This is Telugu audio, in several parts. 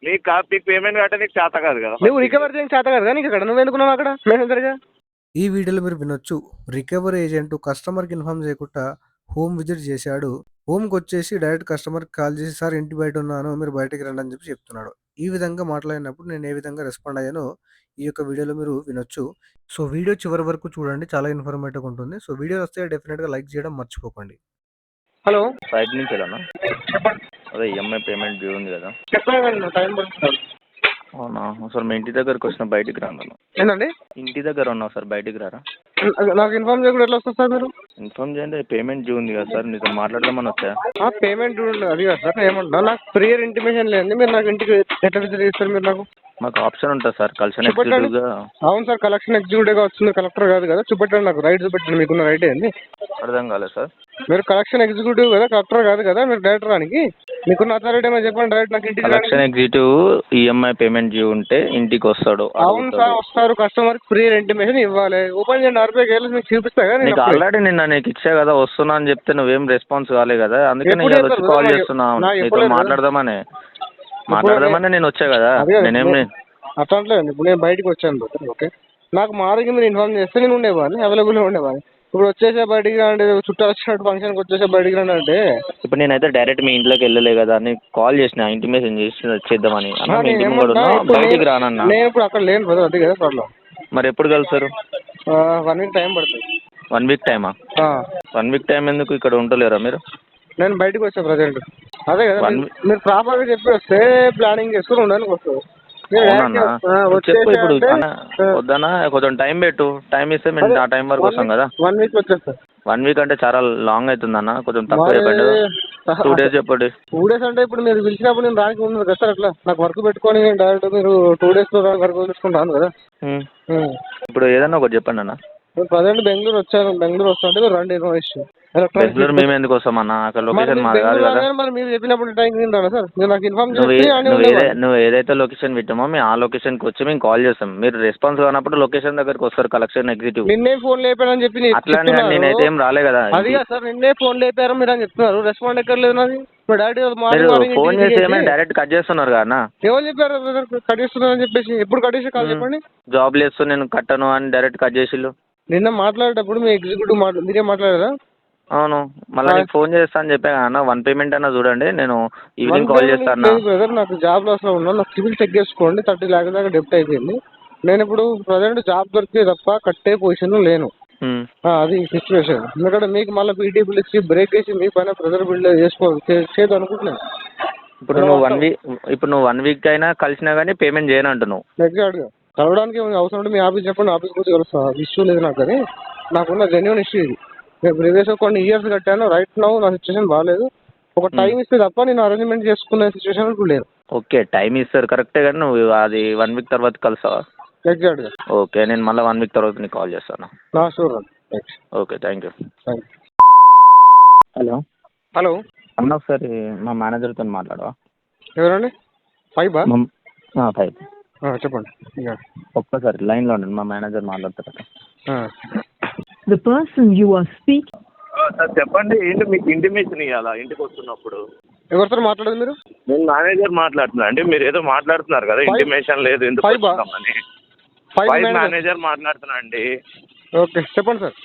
మీకు పేమెంట్ కట్ట నీకు చేత కాదు కదా, నువ్వు రికవర్ చేయడం చేత కాదు కానీ ఇక్కడ నువ్వు ఎందుకున్నావు అక్కడ మేనేజర్గా? ఈ వీడియోలో మీరు వినొచ్చు, రికవరీ ఏజెంట్ కస్టమర్కి ఇన్ఫార్మ్ చేయకుండా హోమ్ విజిట్ చేశాడు. హోమ్కి వచ్చేసి డైరెక్ట్ కస్టమర్కి కాల్ చేసి, సార్ ఇంటి బయట ఉన్నాను, మీరు బయటకి రండి అని చెప్పి చెప్తున్నాడు. ఈ విధంగా మాట్లాడినప్పుడు నేను ఏ విధంగా రెస్పాండ్ అయ్యానో ఈ యొక్క వీడియోలో మీరు వినొచ్చు. సో వీడియో చివరి వరకు చూడండి, చాలా ఇన్ఫర్మేటివ్గా ఉంటుంది. సో వీడియో వస్తే డెఫినెట్గా లైక్ చేయడం మర్చిపోకండి. హలో, సైట్ నుంచి వెళ్ళాను. అదే ఈఎంఐ పేమెంట్ డ్యూ ఉంది కదా. చెప్పండి, టైం పడుతుంది. అవునా సార్, మీ ఇంటి దగ్గరకు వచ్చిన బయటికి రాను. ఏంటండి? ఇంటి దగ్గర ఉన్నావు సార్, బయటికి రారా? నాకు ఇన్ఫార్మ్ చేయకుండా ఎట్లా వస్తుంది సార్ మీరు? ఇన్ఫార్మ్ చేయండి, పేమెంట్ డ్యూ ఉంది కదా సార్, నీతో మాట్లాడదామని వచ్చా. పేమెంట్ అది కదా సార్, ఏమంటున్నా నాకు ప్రియర్ ఇంటిమేషన్ లేదు, మీరు నాకు ఇంటికి ఎట్లా విజిట్ చేస్తారు మీరు? నాకు మాకు ఆప్షన్ ఉంటుంది సార్, కలెక్షన్ ఎగ్జిక్యూటివ్గా. అవును సార్, కలెక్షన్ ఎగ్జిక్యూటివ్గా వస్తుంది, కలెక్టర్ కాదు కదా. చూపెట్టండి నాకు, రైట్ చూపెట్టండి, మీకున్న రైట్ ఏంది? అర్థం కాలేదు సార్. మీరు కలెక్షన్ ఎగ్జిక్యూటివ్ కదా, కలెక్టర్ కాదు కదా, మీరు డైరెక్టర్ రానికి మీకున్న అథారిటీ ఏమో చెప్పండి. డైరెక్ట్ నాకు ఇంటికి collection executive EMI payment due ఉంటే ఇంటికి వస్తాడు. అవును సార్, వస్తారు. కస్టమర్ ప్రియర్ ఇంటిమేషన్ ఇవ్వాలి. ఓపెన్ చేయండి, ఆర్బీఐకి వెళ్ళి మీకు చూపిస్తా కదా. నీకు ఆల్రెడీ నిన్న నీకు ఇచ్చా కదా, వస్తున్నా అని చెప్తే నువ్వేం రెస్పాన్స్ కాలే కదా, అందుకే నేను వచ్చి కాల్ చేస్తున్నా, నీతో మాట్లాడదామని నేను వచ్చా కదా. నేనేం అట్లా అంటలేదండి, ఇప్పుడు నేను బయటకు వచ్చాను. ఓకే, నాకు మార్నింగ్ మీరు ఇన్ఫార్మ్ చేస్తే నేను ఉండేవాడిని, అవైలబుల్గా ఉండేవాడిని. ఇప్పుడు వచ్చేసే బయటికి రండి, చుట్టాలు వచ్చినట్టు ఫంక్షన్కి వచ్చేసే బయటికి రండి అంటే ఇప్పుడు నేనైతే డైరెక్ట్ మీ ఇంట్లోకి వెళ్ళలే కదా, నీకు కాల్ చేసిన ఇంటిమేషన్ చేసి చేద్దామని. బయటికి రానన్నా, నేను ఇప్పుడు అక్కడ లేను బ్రదర్, అది కదా ప్రాబ్లం. మరి ఎప్పుడు కలుస్తారు? 1 వీక్ టైం పడుతుంది. 1 వీక్ టైమా? 1 వీక్ టైం ఎందుకు, ఇక్కడ ఉండలేరా మీరు? నేను బయటకు వచ్చా ప్రజెంట్. అదే కదా, మీరు ప్రాపర్గా చెప్పి వస్తే ప్లానింగ్ చేసుకుని ఉండడానికి వస్తుంది. చెప్పు ఇప్పుడు వద్దనా, కొంచెం టైం పెట్టు, టైం ఇస్తే మేము ఆ టైం వరకు వస్తాం కదా. 1 వీక్ వచ్చేస్తా. 1 వీక్ అంటే చాలా లాంగ్ అవుతుందన్న, కొంచెం తక్కువ చెప్పండి. 2 days చెప్పండి. 2 days అంటే ఇప్పుడు మీరు పిలిచినప్పుడు నేను రానికి ఉండదు కదా సార్. అట్లా నాకు వర్క్ పెట్టుకొని డైరెక్ట్ మీరు 2 days లో వర్క్ తీసుకుంటాను కదా. ఇప్పుడు ఏదన్నా ఒకటి చెప్పండి అన్న. ప్రజెంట్ బెంగళూరు వచ్చాను, బెంగళూరు వస్తుంటే మీరు రండి ఇన్ఫర్మేషన్. బెంగళూరు మేము ఎందుకు వస్తామన్నా, అక్కడ లొకేషన్ మాది కాదు కదా. మరి మీరు చెప్పినప్పుడు టైం రాను సార్, మీరు నాకు ఇన్ఫార్మ్ నువ్వు ఏదైతే లొకేషన్ పెట్టామో మేము ఆ లొకేషన్కి వచ్చి మేము కాల్ చేస్తాం. మీరు రెస్పాన్స్ కానప్పుడు లొకేషన్ దగ్గరకు వస్తారు కలెక్షన్ ఎగ్జిక్యూటివ్. నిన్నే ఫోన్ లేపారని చెప్పి అట్లా నేనైతే ఏం రాలే కదా. అది సార్, నిన్నే ఫోన్ లేపారు మీరు అని చెప్తున్నారు, రెస్పాండ్ ఎక్కడ లేదు నాది. ఫోన్ చేసి డైరెక్ట్ కట్ చేస్తున్నారు కదా. ఎవరు చెప్పారు కట్ చేస్తున్నారు అని చెప్పేసి? ఎప్పుడు కట్ చేసి కాల్ చెప్పండి. జాబ్ లేదు నేను కట్టను అని డైరెక్ట్ కట్ చేసిళ్ళు. నిన్న మాట్లాడేటప్పుడు మీ ఎగ్జిక్యూటివ్ మీరే మాట్లాడారా? అవును, మళ్ళీ నీకు ఫోన్ చేస్తా అని చెప్పా అన్న. 1 పేమెంట్ అన్నా చూడండి, నేను ఈవినింగ్ కాల్ చేస్తాను. బ్రదర్ నాకు జాబ్ లాస్ లో ఉన్నాను, నాకు సివిల్ చెక్ చేసుకోండి. 30 lakhs దాకా డెప్ట్ అయిపోయింది. నేను ఇప్పుడు ప్రజెంట్ జాబ్ దొరికితే తప్ప కట్టే పొజిషన్ లేను. అది సిచ్యువేషన్. ఎందుకంటే మీకు మళ్ళీ పీటీ పిలిచి బ్రేక్ వేసి మీ పైన ప్రెజర్ బిల్డ్ చేయదు అనుకుంటున్నాను. ఇప్పుడు నువ్వు 1 వీక్ అయినా కలిసినా కానీ పేమెంట్ చేయను అంటున్నావు. ఎగ్జాక్ట్గా కలవడానికి అవసరం ఉంటే మీ ఆఫీస్ చెప్పండి, ఆఫీస్ గురించి కలుస్తా. ఇష్యూ లేదు నాకు, కానీ నాకున్న జెన్యున్ ఇష్యూ ఇది. నేను ప్రీవియస్గా కొన్ని ఇయర్స్ కట్టాను. రైట్ నౌ నా సిచ్యువేషన్ బాగాలేదు. ఒక టైం ఇస్తే తప్ప నేను అరేంజ్మెంట్ చేసుకునే సిచ్యువేషన్ ఇప్పుడు లేదు. ఓకే, టైం ఇస్తారు కరెక్టే, కానీ నువ్వు అది 1 వీక్ తర్వాత కలుస్తావా? ఎగ్జాక్ట్గా. ఓకే, నేను మళ్ళీ 1 వీక్ తర్వాత నీకు కాల్ చేస్తాను. Sure. Okay, thank you. Hello hello అన్న, ఒకసారి మా మేనేజర్తో మాట్లాడవా? ఎవరండి? 5 చెప్పండి. ఒక్కసారి లైన్లో ఉండండి, మా మేనేజర్ మాట్లాడతారట. The person you are speaking. Sir చెప్పండి, ఏంటి మీకు ఇంటిమేషన్ ఇవ్వాలా ఇంటికి వస్తున్నప్పుడు? ఎవరితో మాట్లాడదు మీరు? నేను మేనేజర్ మాట్లాడుతున్నా అండి. మీరు ఏదో మాట్లాడుతున్నారు కదా, ఇంటిమేషన్ లేదు ఎందుకు వస్తున్నామని. మేనేజర్ మాట్లాడుతున్నా అండి. ఓకే, చెప్పండి సార్.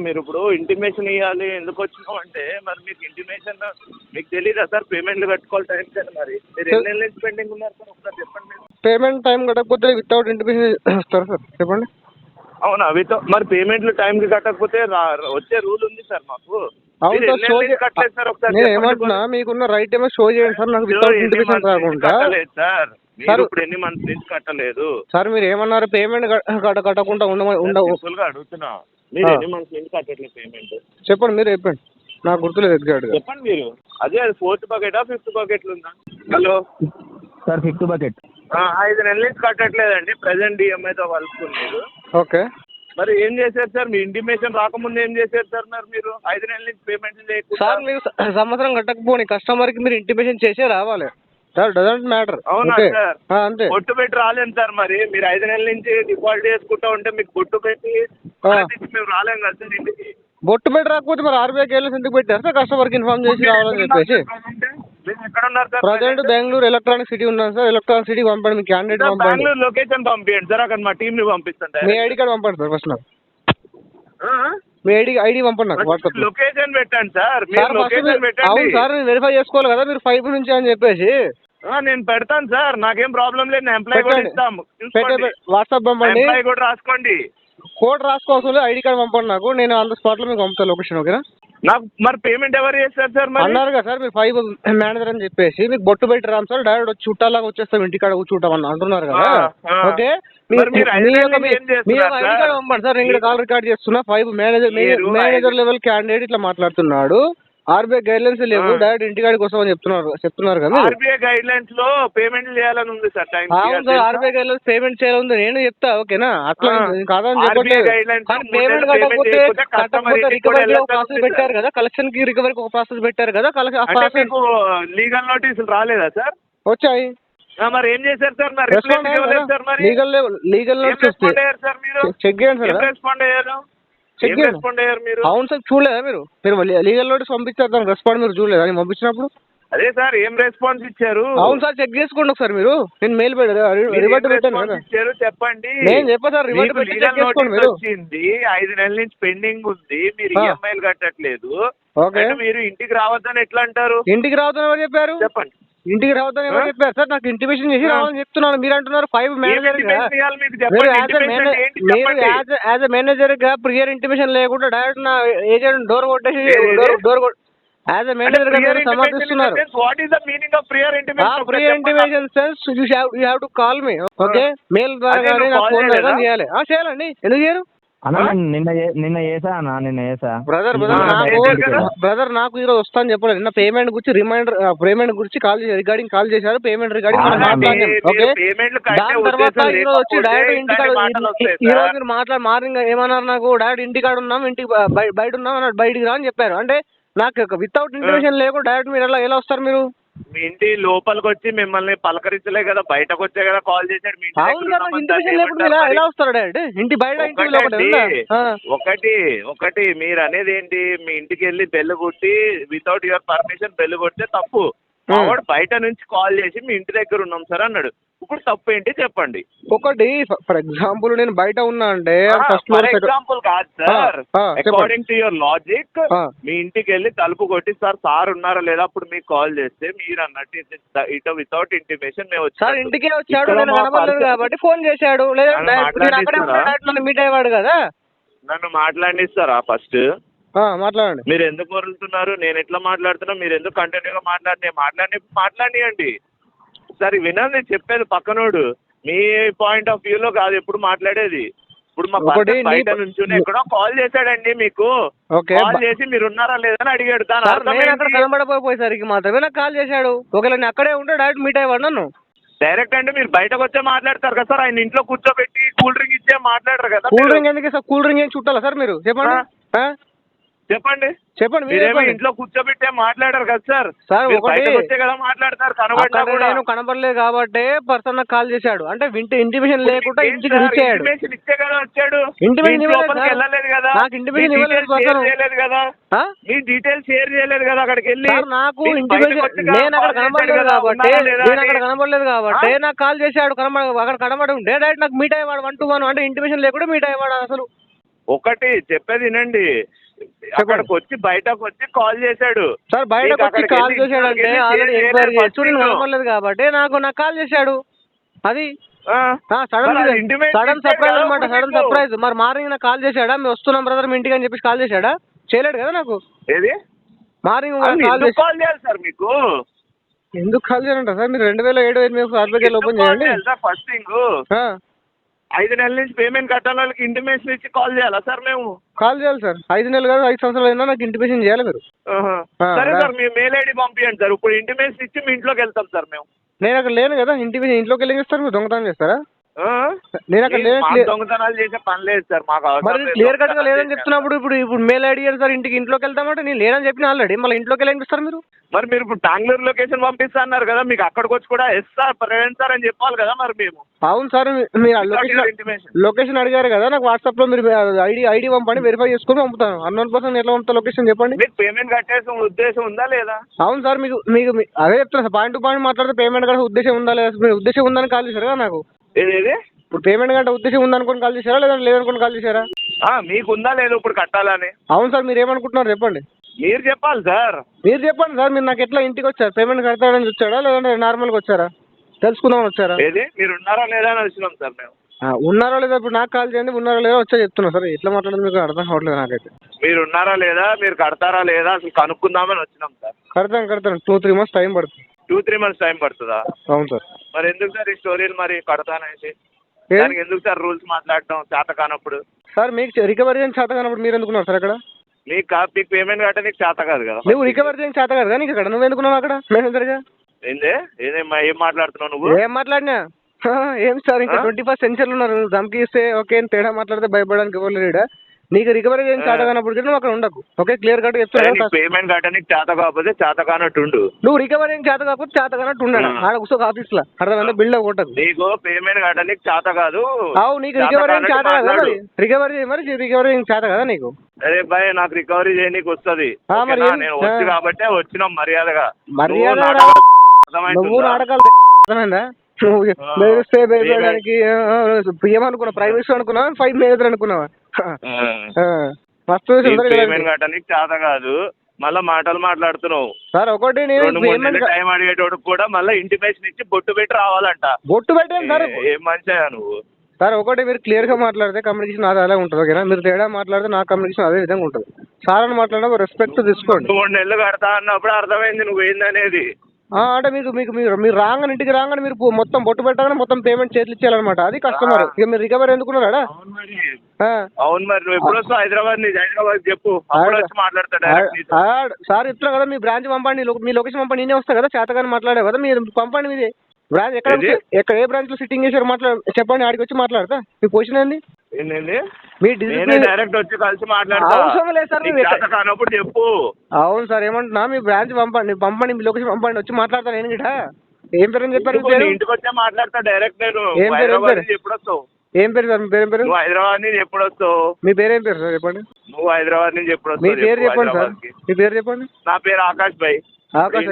మీరు ఇప్పుడు ఇంటిమేషన్ ఇవ్వాలి ఎందుకు వచ్చినాం అంటే, మరి మీకు ఇంటిమేషన్ మీకు తెలీదా సార్? పేమెంట్లు కట్టుకోవాలి టైం కదా. మరి మీరు ఎన్ని నెలల నుంచి పెండింగ్ ఉన్నారు సార్, ఒకసారి చెప్పండి. పేమెంట్ టైం కట్టకపోతే వితౌట్ ఇంటిమేషన్ ఇస్తారు సార్, చెప్పండి. అవునా, మరి పేమెంట్లు టైంకి కట్టకపోతే వచ్చే రూల్ ఉంది సార్ మాకు. నేను ఏమంటున్నా, మీకున్న రైట్ ఏమో షో చేయండి సార్, నాకు వితౌట్ ఇంటిమేషన్ రాకుండా. సార్ మీరు ఇప్పుడు ఎన్ని మంత్స్ నుంచి కట్టలేదు సార్? మీరు ఏమన్నారు, పేమెంట్ కట్టకుండా ఉండవు అడుగుతున్నా. మీరు ఎన్ని మంత్స్ నుంచి కట్టట్లేదు పేమెంట్? చెప్పండి, మీరు చెప్పండి, నాకు గుర్తులేదు ఎగ్జాక్ట్గా. చెప్పండి మీరు. అదే 4th బకెటా 5th బకెట్లు ఉందా? Hello sir, 5th bucket. 5 నెలల నుంచి కట్టట్లేదండి, ప్రజెంట్ ఈఎంఐతో కలుపుకున్నారు. ఓకే, మరి ఏం చేశారు సార్? మీ ఇంటిమేషన్ రాకముందు ఏం చేశారు సార్? మరి మీరు 5 నెలల నుంచి పేమెంట్ చేయకుండా సార్, మీరు సంవత్సరం కట్టకపోని కస్టమర్కి మీరు ఇంటిమేషన్ చేసే రావాలి సార్, డజంట్ మ్యాటర్. అవునా సార్? అంతే. బొట్టు పెట్టి రాలేము సార్. మరి మీరు 5 నెలల నుంచి డిఫాల్ట్ చేసుకుంటా ఉంటే మీకు బొట్టు పెట్టి మేము రాలేము కదా సార్ ఇంటికి. బొట్టు పెట్టి రాకపోతే మరి ఆర్బీఐకి వెళ్ళి ఎందుకు పెట్టారు సార్? కస్టమర్కి ఇన్ఫార్మ్ చేసి రావాలని చెప్పేసి మీరు ఎక్కడ ఉన్నారు sir? Present Bengaluru electronic city ఉన్నాను సార్. ఎలక్ట్రానిక్ సిటీ పంపండి, మీ క్యాండిడేట్ పంపండి. బెంగళూరు లొకేషన్ పంపించండి సార్, అక్కడ మా టీం ని పంపిస్తాను. మీ ఐడి కార్డ్ పంపండి సార్ ఫస్ట్ నాకు. మీ ఐడి పంపండి నాకు వాట్సాప్. లొకేషన్ పెట్టండి సార్, మీరు లొకేషన్ పెట్టండి. అవును సార్, నేను వెరిఫై చేసుకోవాలి కదా మీరు 5 నుంచి అని చెప్పేసి. నేను పెడతాను సార్, నాకేం ప్రాబ్లం లేదు. నేను ఎంప్లాయ్ కూడా ఇస్తాము, వాట్సాప్ పంపండి. ఎంప్లాయ్ కూడా రాసుకోండి. కోడ్ రాసుకోవాల్సిన లేదు, ఐడి కార్డ్ పంపండి నాకు. నేను ఆన్ ద స్పాట్లో మీకు పంపుతాను లొకేషన్. ఓకేనా? నాకు మరి పేమెంట్ ఎవరు చేస్తారు సార్? మరి అన్నారు కదా సార్ మీరు 5 మేనేజర్ అని చెప్పేసి, మీకు బొట్టు పెట్టి రాము సార్, డైరెక్ట్ వచ్చి చుట్టాలాగా వచ్చేస్తాం ఇంటికాడ కూర్చుంటామని అంటున్నారు కదా. ఓకే, మీ ఐడి కార్డ్ పంపండి సార్. నేను కాల్ రికార్డ్ చేస్తున్నా. 5 మేనేజర్ లెవెల్ క్యాండిడేట్ ఇట్లా మాట్లాడుతున్నాడు. ఆర్బీఐ గైడ్ లైన్స్ లేవు, డైరెక్ట్ ఇంటికాడికి వస్తాం అని చెప్తున్నారు కదా. ఆర్బీఐ గైడ్ లైన్స్ లో పేమెంట్ చేయాలని ఉంది సార్. అవును sir, RBI guide lines payment చేయాలని నేను చెప్తా. ఓకేనా? అట్లా కాదని చెప్పట్లేదు. పేమెంట్ కట్టకపోతే రికవరీ ఒక ప్రాసెస్ పెట్టారు కదా, కలెక్షన్ కి రికవరీకి ఒక ప్రాసెస్ పెట్టారు కదా. లీగల్ నోటీసులు రాలేదా సార్? వచ్చాయి. మరి ఏం చేశారు సార్? మరి లీగల్ నోటీస్ చెక్ చేయండి సార్. రెస్పాండ్ అయ్యారు? మీరు అవును సార్, చూడలేదా మీరు లీగల్ నోటీస్ పంపించారు, దానికి రెస్పాండ్ మీరు చూడలేదా నేను పంపించినప్పుడు? అదే సార్, ఏం రెస్పాన్స్ ఇచ్చారు? అవును సార్, చెక్ చేసుకోండి ఒకసారి మీరు. నేను మెయిల్ రివర్ట్ పెట్టాను కదా. చెప్పండి. నేను చెప్పా సార్, రివర్ట్ పెట్టి చెక్ చేసుకోండి మీరు. 5 నెలల నుంచి పెండింగ్ ఉంది, మీరు ఈఎంఐలు కట్టట్లేదు. ఓకే, మీరు ఇంటికి రావద్దని ఎట్లా అంటారు? ఇంటికి రావద్దని ఎవరు చెప్పారు? చెప్పండి. ఇంటికి రావద్దని ఎవరు చెప్పారు సార్? నాకు ఇంటిమేషన్ చేసి రావాలని చెప్తున్నాను. మీరు అంటున్నారు 5 మేనేజర్ యాజ్ ఎ మేనేజర్ గా ప్రియర్ ఇంటిమేషన్ లేకుండా డైరెక్ట్ నా ఏజెంట్ డోర్ కొట్టేసి యాజ్ ఎ మేనేజర్ గా మీరు సమర్థిస్తున్నారు. What is the meaning of prior intimation? Prior intimation sense you have to call me. Okay, mail ద్వారా కానీ నాకు ఫోన్ ద్వారా చేయాలి. చేయాలండి, ఎందుకు చేయరు? నిన్న చేసా అన్న, నిన్న చేసా. బ్రదర్ నాకు ఈరోజు వస్తా అని చెప్పలేదు. నిన్న పేమెంట్ గురించి పేమెంట్ గురించి రిగార్డింగ్ కాల్ చేశారు. పేమెంట్ రిగార్డింగ్ మనం మాట్లాడాం. ఓకే, దాని తర్వాత ఈరోజు వచ్చి డైరెక్ట్ ఇంటికాడ ఈరోజు మీరు మార్నింగ్ ఏమన్నారు నాకు, డైరెక్ట్ ఇంటికాడ ఉన్నాం, ఇంటికి బయట ఉన్నాం అన్నాడు. బయటికి రా అని చెప్పారు. అంటే నాకు వితౌట్ ఇంటిమేషన్ లేకుండా డైరెక్ట్ మీరు ఎలా వస్తారు? మీరు మీ ఇంటి లోపలికి వచ్చి మిమ్మల్ని పలకరించలే కదా, బయటకు వచ్చే కదా కాల్ చేశాడు. అవును సార్, ఇంటిమేషన్ లేకుండా ఎలా వస్తారు డైరెక్ట్? ఇంటి బయట ఒకటి మీరు అనేది ఏంటి? మీ ఇంటికి వెళ్ళి బెల్ కొట్టి వితౌట్ యువర్ పర్మిషన్ బెల్ కొడితే తప్పు. వాడు బయట నుంచి కాల్ చేసి మీ ఇంటి దగ్గర ఉన్నాం సార్ అన్నాడు. ఇప్పుడు తప్పు ఏంటి చెప్పండి. ఒకటి ఫర్ ఎగ్జాంపుల్ నేను బయట ఉన్నా అంటే ఫర్ ఎగ్జాంపుల్ కాదు sir, according to your logic మీ ఇంటికి వెళ్ళి తలుపు కొట్టి సార్ ఉన్నారా లేదా అప్పుడు మీకు కాల్ చేస్తే మీరు అన్నట్టు ఇటు వితౌట్ ఇంటిమేషన్ మేము వచ్చారు. ఇంటికే వచ్చాడు, నేను కనబడలేదు కాబట్టి ఫోన్ చేశాడు. లేదా మీట్ అయ్యేవాడు కదా. నన్ను మాట్లాడిస్తారా ఫస్ట్? మాట్లాడండి. మీరు ఎందుకు వదులుతున్నారు? నేను ఎట్లా మాట్లాడుతున్నా, మీరు ఎందుకు కంటిన్యూగా మాట్లాడియండి. సరే వినండి చెప్పేది పక్కనోడు. మీ పాయింట్ ఆఫ్ వ్యూలో కాదు ఎప్పుడు మాట్లాడేది. ఇప్పుడు మా బయట నుంచి ఎక్కడో కాల్ చేశాడండి మీకు. కాల్ చేసి మీరు ఉన్నారా లేదని అడిగాడు. అక్కడ కనబడపోయేసరికి మాత్రమే నాకు కాల్ చేశాడు. ఒకవేళ నేను అక్కడే ఉంటే డైరెక్ట్ మీట్ అయ్యేవాడు నన్ను. డైరెక్ట్ అంటే మీరు బయటకు వచ్చే మాట్లాడతారు కదా సార్. ఆయన ఇంట్లో కూర్చోబెట్టి కూల్ డ్రింక్ ఇచ్చే మాట్లాడరు కదా. కూల్ డ్రింక్ ఎందుకు సార్? కూల్ డ్రింక్ ఏం చుట్టాలా సార్ మీరు? చెప్పండి. మీరేమో ఇంట్లో కూర్చోబెట్టే మాట్లాడారు కదా సార్. వచ్చే కదా మాట్లాడతారు. నేను కనబడలేదు కాబట్టి పర్సన్ నాకు కాల్ చేశాడు. అంటే ఇంటిమేషన్ లేకుండా ఇంటికి రీచ్ అయ్యాడు. ఇచ్చే కదా వచ్చాడు. ఇంటిమేషన్ వెళ్ళలేదు కదా, నాకు ఇంటిమేషన్ ఇవ్వలేదు కదా, మీ డీటెయిల్స్ షేర్ చేయలేదు కదా అక్కడికి వెళ్ళి. నాకు ఇంటిమేషన్ నేను అక్కడ కనబడలేదు కాబట్టి నాకు కాల్ చేశాడు. అక్కడ కనబడి ఉంటే డైరెక్ట్ నాకు మీట్ అయ్యేవాడు 1-to-1. అంటే ఇంటిమేషన్ లేకుండా మీట్ అయ్యేవాడు అసలు. ఒకటి చెప్పేది వినండి, అక్కడికి వచ్చి బయటకు వచ్చి కాల్ చేశాడు సార్. బయటకు వచ్చి కాల్ చేశాడు అంటే ఆల్రెడీ ఎంక్వైరీ చేస్తూ నేను కనబడలేదు కాబట్టి నాకు కాల్ చేశాడు. అది సడన్ సర్ప్రైజ్ అనమాట. Sudden surprise. మరి మార్నింగ్ నాకు కాల్ చేశాడా, మేము వస్తున్నాం బ్రదర్ మీ ఇంటికి అని చెప్పి కాల్ చేశాడా? చేయలేడు కదా నాకు. ఏది మార్నింగ్ కాల్ చేయాలి సార్ మీకు? ఎందుకు కాల్ చేయాలంట సార్? మీరు 2007 ఆర్బీఐ ఓపెన్ చేయండి. ఫస్ట్ థింగ్ 5 నెలల నుంచి పేమెంట్ కట్టాలి వాళ్ళకి ఇంటిమేషన్ ఇచ్చి కాల్ చేయాలా సార్? మేము కాల్ చేయాలి సార్. 5 నెలలు కాదు 5 సంవత్సరాలు అయినా నాకు ఇంటిమేషన్ చేయాలి మీరు. సరే సార్, మీ మెయిల్ ఐడి పంపించండి సార్. ఇప్పుడు ఇంటిమేషన్ ఇచ్చి మీ ఇంట్లోకి వెళ్తాం సార్ మేము. నేను అక్కడ లేను కదా. ఇంటిమేషన్ ఇంట్లోకి వెళ్ళి చేస్తారు మీరు? దొంగతనం చేస్తారా? నేను అక్కడ లేదని మాకు clear- దొంగతనాలు చేసే పని లేదు సార్, మాకు అవసరం మరి లేదు క్లియర్ కట్ గా దొంగతనాలు లేదని చేసే. చెప్తున్నప్పుడు ఇప్పుడు మెయిల్ ఐడి అని సార్ ఇంట్లోకి వెళ్తామంటే నేను లేదని చెప్పిన ఆల్రెడీ, మళ్ళీ ఇంట్లోకి వెళ్ళి ఇస్తారు మీరు. మరి మీరు ఇప్పుడు బెంగళూరు లొకేషన్ పంపిస్తా అన్నారు కదా, మీకు అక్కడికి వచ్చి కూడా ఎస్ సార్ ప్రవీణ్ సార్ అని చెప్పాలి కదా మరి మేము. అవును సార్, మీరు ఇంటిమేషన్ లొకేషన్ అడిగారు కదా, నాకు వాట్సాప్ లో మీరు ఐడి పంపండి, వెరిఫై చేసుకొని పంపుతాను. అన్నోన్ పర్సన్ ఎట్లా పంపుతా లొకేషన్ చెప్పండి. మీకు పేమెంట్ కట్టేసిన ఉద్దేశం ఉందా లేదా? అవును సార్, మీకు అదే చెప్తాను సార్, పాయింట్ టు పాయింట్ మాట్లాడితే పేమెంట్ కట్టే ఉద్దేశం ఉందా లేదా, మీరు ఉద్దేశం ఉందని కాల్ చేశారు కదా నాకు. ఏది ఇప్పుడు పేమెంట్ కంటే ఉద్దేశం ఉందనుకొని కాల్ చేశారా లేదంటే లేదనుకొని కాల్ చేశారా? మీకు ఉందా లేదు ఇప్పుడు కట్టాలని? అవును సార్, మీరు ఏమనుకుంటున్నారు చెప్పండి. మీరు చెప్పాలి సార్. మీరు చెప్పండి సార్, మీరు నాకు ఎట్లా ఇంటికి వచ్చారు, పేమెంట్ కడతాడని వచ్చారా లేదంటే నార్మల్గా వచ్చారా, తెలుసుకుందామని వచ్చారా? ఏది మీరు ఉన్నారా లేదా అని వచ్చినాం సార్ మేము. ఉన్నారా లేదా ఇప్పుడు నాకు కాల్ చేయండి, ఉన్నారా లేదా వచ్చా చెప్తున్నా సార్. ఎట్లా మాట్లాడదు మీకు అర్థం కావట్లేదు నాకైతే. మీరు ఉన్నారా లేదా, మీరు కడతారా లేదా అసలు కనుక్కుందామని వచ్చినాం సార్. కడతాను 2-3 months టైం పడుతుంది. 2-3 months టైం పడుతుందా? అవును సార్. మరి ఎందుకు సార్ ఈ స్టోరీలు మరి కడతానంటే దానికి ఎందుకు సార్ రూల్స్ మాట్లాడటం చేత కానప్పుడు? సార్ మీకు రికవరీ చేయని చేత కానప్పుడు మీరు ఎందుకున్నారు సార్ అక్కడ? మీకు పేమెంట్ కట్టడానికి చేత కాదు కదా. నువ్వు రికవరీ చేయని చేత కాదు కానీ ఇక్కడ నువ్వు ఎందుకున్నావు అక్కడ మేనేజర్గా? ఏం మాట్లాడుతున్నావు నువ్వు? ఏం మాట్లాడినా ఏం సార్, ఇంకా 21st century ఉన్నారు. దమ్కి ఇస్తే ఓకే అని తేడా మాట్లాడితే భయపడడానికి ఎవరు లేడా? నీకు రికవరీ చేయని చేత కానప్పుడు నువ్వు అక్కడ ఉండకు. ఓకే, క్లియర్ కట్ చెప్తాను. పేమెంట్ కట్టడానికి చేత కాకపోతే చేత కానట్టుండు. నువ్వు రికవరీ చేయని చేత కాకపోతే చేత కానట్టు ఉండడు ఆడ కూర్చోక ఆఫీస్ లో. అర్థమైందా? బిల్డ్ కొట్టదు. నీకు పేమెంట్ కట్టడానికి చేత కాదు. అవు నీకు రికవరీ చేయని చేత కదా మరి, రికవరీ చేయని చేత కదా నీకు? అరే భయ్, నాకు రికవరీ చేయనీకి వస్తుంది. మరి నేను వచ్చి కాబట్టి వచ్చినాం మర్యాదగా. నువ్వు నాటకాలు అర్థమైందా? నువ్వు భయపడడానికి ఏమనుకున్నావు, ప్రైవేట్ అనుకున్నావా 5 మేనేజర్ అనుకున్నావా? మస్తు పేమెంట్ కట్టడానికి చేత కాదు, మళ్ళా మాటలు మాట్లాడుతున్నావు సార్. ఒకటి నేను టైం అడిగేటోడు కూడా మళ్ళీ ఇంటిమేషన్ ఇచ్చి బొట్టు పెట్టి రావాలంట. బొట్టు పెట్టాను సార్. ఏం మంచిగా నువ్వు సార్. ఒకటి మీరు క్లియర్ గా మాట్లాడితే కమ్యూనికేషన్ అది అలా ఉంటుంది ఓకేనా. మీరు తేడా మాట్లాడితే నా కమ్యూనికేషన్ అదే విధంగా ఉంటుంది. సార్ అని మాట్లాడినా రెస్పెక్ట్ తీసుకోండి. 3 నెలలు కడతా అన్నప్పుడు అర్థమైంది నువ్వు ఏందనేది. అంటే మీరు రాగానే ఇంటికి రాగానే మీరు మొత్తం బొట్టు పెట్టగానే మొత్తం పేమెంట్ చేతులు ఇచ్చేయాలన్నమాట. అది కస్టమర్. ఇక మీరు రికవరీ ఎందుకున్నారా? అవును మరి నువ్వు ఎప్పుడు వస్తావు హైదరాబాద్ చెప్పు, అప్పుడు వచ్చి మాట్లాడతాడు సార్. ఇట్లా కదా మీ బ్రాంచ్ పంపండి, మీ లొకేషన్ పంపండి, నేనే వస్తా కదా, చేతగాని మాట్లాడే కదా మీరు పంపండి. మీది బ్రాంచ్ ఎక్కడ ఏ బ్రాంచ్ లో సిట్టింగ్ చేశారు చెప్పండి, ఆడికి వచ్చి మాట్లాడతా. మీ పొజిషన్ ఏంది? మీ డైరెక్ట్ వచ్చి కలిసి మాట్లాడతా. అవసరం లేదు సార్, కానప్పుడు చెప్పు. అవును సార్, ఏమంటున్నా మీ బ్రాంచ్ పంపండి, మీ లొకేషన్ పంపండి, వచ్చి మాట్లాడతాను నేను గిట. ఏం పేరు అని చెప్పారు? ఇంటికి వచ్చే మాట్లాడతా డైరెక్ట్. నేను ఏం పేరు ఎప్పుడు వస్తావు? ఏం పేరు సార్? మీ పేరు ఏం పేరు? హైదరాబాద్ నుంచి ఎప్పుడు వస్తావు? మీ పేరు ఏం పేరు సార్ చెప్పండి? నువ్వు హైదరాబాద్ నుంచి ఎప్పుడు వస్తావు? మీ పేరు చెప్పండి సార్. మీ పేరు చెప్పండి. నా పేరు ఆకాష్ భాయ్. ఆకాష్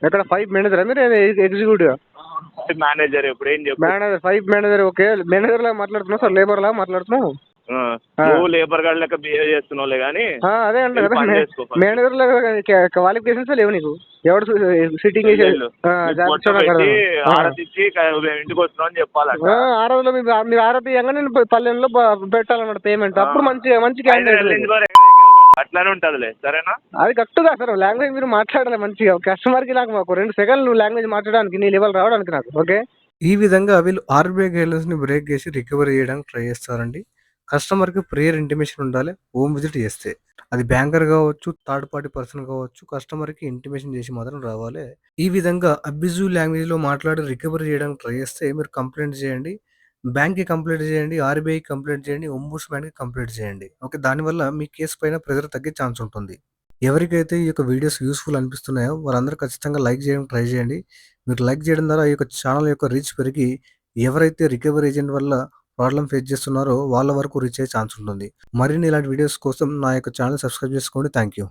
ఎక్కడ 5 మేనేజరా మీరు ఎగ్జిక్యూటివ్? మేనేజర్. ఎప్పుడు ఏం చెప్పు? Manager 5 manager. ఓకే, మేనేజర్ లాగా మాట్లాడుతున్నావు సార్, లేబర్ లాగా మాట్లాడుతున్నావు. నువ్వు లేబర్ గార్డ్ లెక్క బిహేవ్ చేస్తున్నావులే కానీ అదే అంటే కదా మేనేజర్ లాగా క్వాలిఫికేషన్స్ లేవు నీకు. ఎవడు సిట్టింగ్ ఇంటికి వస్తున్నావు అని చెప్పాలంట. ఆరోజులో మీరు ఆరోగ్య నేను పల్లెల్లో పెట్టాలన్నమాట పేమెంట్. అప్పుడు మంచి అట్లానే ఉంటదిలే, సరేనా? అది కరెక్ట్గా సార్. లాంగ్వేజ్ మీరు మాట్లాడాలి మంచిగా. కస్టమర్ కి నాకు మాకు 2 సెకండ్లు నువ్వు లాంగ్వేజ్ మాట్లాడడానికి, నీ లెవెల్ రావడానికి నాకు. ఓకే, ఈ విధంగా వీళ్ళు ఆర్బీఐ గైడ్లైన్స్ ని బ్రేక్ చేసి రికవరీ చేయడానికి ట్రై చేస్తారండి. కస్టమర్ కి ప్రేయర్ ఇంటిమేషన్ ఉండాలి హోమ్ విజిట్ చేస్తే. అది బ్యాంకర్ కావచ్చు, థర్డ్ పార్టీ పర్సన్ కావచ్చు, కస్టమర్ కి ఇంటిమేషన్ చేసి మాత్రం రావాలి. ఈ విధంగా అబ్యూజివ్ లాంగ్వేజ్ లో మాట్లాడి రికవరీ చేయడానికి ట్రై చేస్తే మీరు కంప్లైంట్ చేయండి. బ్యాంక్కి కంప్లైంట్ చేయండి, ఆర్బీఐకి కంప్లైంట్ చేయండి, ఒంబుడ్స్‌మ్యాన్‌కి కంప్లైంట్ చేయండి. ఓకే, దానివల్ల మీ కేసు పైన ప్రెజర్ తగ్గే ఛాన్స్ ఉంటుంది. ఎవరికైతే ఈ యొక్క వీడియోస్ యూస్ఫుల్ అనిపిస్తున్నాయో వారందరూ ఖచ్చితంగా లైక్ చేయడానికి ట్రై చేయండి. మీరు లైక్ చేయడం ద్వారా ఈ యొక్క ఛానల్ యొక్క రీచ్ పెరిగి ఎవరైతే రికవరీ ఏజెంట్ వల్ల ప్రాబ్లమ్ ఫేస్ చేస్తున్నారో వాళ్ళ వరకు రీచ్ అయ్యే ఛాన్స్ ఉంటుంది. మరిన్ని ఇలాంటి వీడియోస్ కోసం నా యొక్క ఛానల్ సబ్స్క్రైబ్ చేసుకోండి. Thank you.